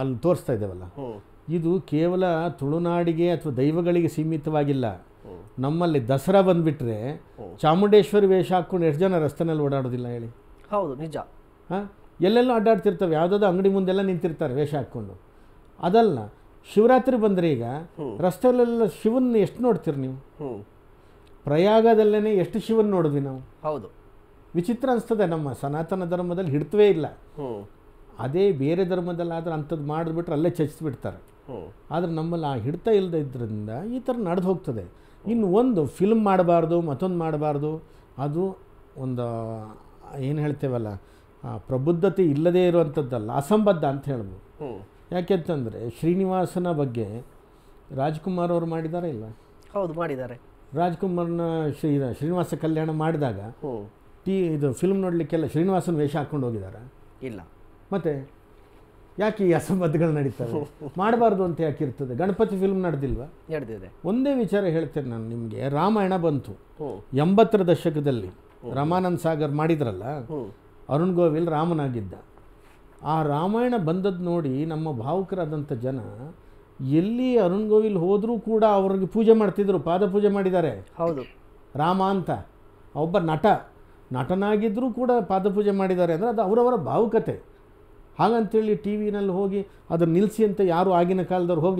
ಅಲ್ಲಿ ತೋರಿಸ್ತಾ ಇದ್ದೇವಲ್ಲ, ಇದು ಕೇವಲ ತುಳುನಾಡಿಗೆ ಅಥವಾ ದೈವಗಳಿಗೆ ಸೀಮಿತವಾಗಿಲ್ಲ. ನಮ್ಮಲ್ಲಿ ದಸರಾ ಬಂದುಬಿಟ್ರೆ ಚಾಮುಂಡೇಶ್ವರಿ ವೇಷ ಹಾಕ್ಕೊಂಡು ಎಷ್ಟು ಜನ ರಸ್ತೆನಲ್ಲಿ ಓಡಾಡೋದಿಲ್ಲ ಹೇಳಿ? ಹೌದು, ನಿಜ. ಹಾಂ, ಎಲ್ಲೆಲ್ಲೋ ಅಡ್ಡಾಡ್ತಿರ್ತವೆ, ಯಾವುದಾದ್ರು ಅಂಗಡಿ ಮುಂದೆಲ್ಲ ನಿಂತಿರ್ತಾರೆ ವೇಷ ಹಾಕ್ಕೊಂಡು. ಅದಲ್ಲ, ಶಿವರಾತ್ರಿ ಬಂದರೆ ಈಗ ರಸ್ತೆಯಲ್ಲೆಲ್ಲ ಶಿವನ್ನ ಎಷ್ಟು ನೋಡ್ತೀರಿ ನೀವು? ಪ್ರಯಾಗದಲ್ಲೇ ಎಷ್ಟು ಶಿವನ್ ನೋಡಿದ್ವಿ ನಾವು. ಹೌದು, ವಿಚಿತ್ರ ಅನಿಸ್ತದೆ. ನಮ್ಮ ಸನಾತನ ಧರ್ಮದಲ್ಲಿ ಹಿಡ್ತವೇ ಇಲ್ಲ. ಅದೇ ಬೇರೆ ಧರ್ಮದಲ್ಲಿ ಆದರೆ ಅಂಥದ್ದು ಮಾಡಿದ್ಬಿಟ್ರೆ ಅಲ್ಲೇ ಚಚ್ಚಿಬಿಡ್ತಾರೆ. ಆದರೆ ನಮ್ಮಲ್ಲಿ ಆ ಹಿಡ್ತಾ ಇಲ್ಲದೆ ಇದ್ದರಿಂದ ಈ ಥರ ನಡೆದು ಹೋಗ್ತದೆ. ಇನ್ನು ಒಂದು ಫಿಲ್ಮ್ ಮಾಡಬಾರ್ದು, ಮತ್ತೊಂದು ಮಾಡಬಾರ್ದು, ಅದು ಒಂದು ಏನು ಹೇಳ್ತೇವಲ್ಲ, ಪ್ರಬುದ್ಧತೆ ಇಲ್ಲದೇ ಇರುವಂಥದ್ದಲ್ಲ, ಅಸಂಬದ್ಧ ಅಂತ ಹೇಳ್ಬೋದು. ಯಾಕೆಂತಂದರೆ ಶ್ರೀನಿವಾಸನ ಬಗ್ಗೆ ರಾಜ್ಕುಮಾರ್ ಅವರು ಮಾಡಿದ್ದಾರೆ ಇಲ್ಲ? ಹೌದು, ಮಾಡಿದ್ದಾರೆ. ರಾಜ್ಕುಮಾರ್ನ ಶ್ರೀನಿವಾಸ ಕಲ್ಯಾಣ ಮಾಡಿದಾಗ ಇದು ಫಿಲ್ಮ್ ನೋಡಲಿಕ್ಕೆಲ್ಲ ಶ್ರೀನಿವಾಸನ ವೇಷ ಹಾಕ್ಕೊಂಡು ಹೋಗಿದ್ದಾರೆ ಇಲ್ಲ? ಮತ್ತು ಯಾಕೆ ಈ ಅಸಂಬದ್ಧಗಳು ನಡೀತವೆ? ಮಾಡಬಾರ್ದು ಅಂತ ಯಾಕೆ ಇರ್ತದೆ? ಗಣಪತಿ ಫಿಲ್ಮ್ ನಡೆದಿಲ್ವಾ? ನಡೆದಿದೆ. ಒಂದೇ ವಿಚಾರ ಹೇಳ್ತೇನೆ ನಾನು ನಿಮಗೆ. ರಾಮಾಯಣ ಬಂತು 80ರ ದಶಕದಲ್ಲಿ, ರಾಮಾನಂದ್ ಸಾಗರ್ ಮಾಡಿದ್ರಲ್ಲ, ಅರುಣ್ ಗೋವಿಲ್ ರಾಮನಾಗಿದ್ದ. ಆ ರಾಮಾಯಣ ಬಂದದ್ದು ನೋಡಿ ನಮ್ಮ ಭಾವುಕರಾದಂಥ ಜನ ಎಲ್ಲಿ ಅರುಣ್ ಗೋವಿಲ್ ಹೋದರೂ ಕೂಡ ಅವ್ರಿಗೆ ಪೂಜೆ ಮಾಡ್ತಿದ್ರು, ಪಾದ ಪೂಜೆ ಮಾಡಿದ್ದಾರೆ. ಹೌದು, ರಾಮ ಅಂತ ಒಬ್ಬ ನಟನಾಗಿದ್ದರೂ ಕೂಡ ಪಾದಪೂಜೆ ಮಾಡಿದ್ದಾರೆ ಅಂದರೆ ಅದು ಅವರವರ ಭಾವುಕತೆ. ಹಾಗಂತೇಳಿ ಟಿ ವಿನಲ್ಲಿ ಹೋಗಿ ಅದನ್ನು ನಿಲ್ಲಿಸಿ ಅಂತ ಯಾರು ಆಗಿನ ಕಾಲದವ್ರು ಹೋಗಲಿ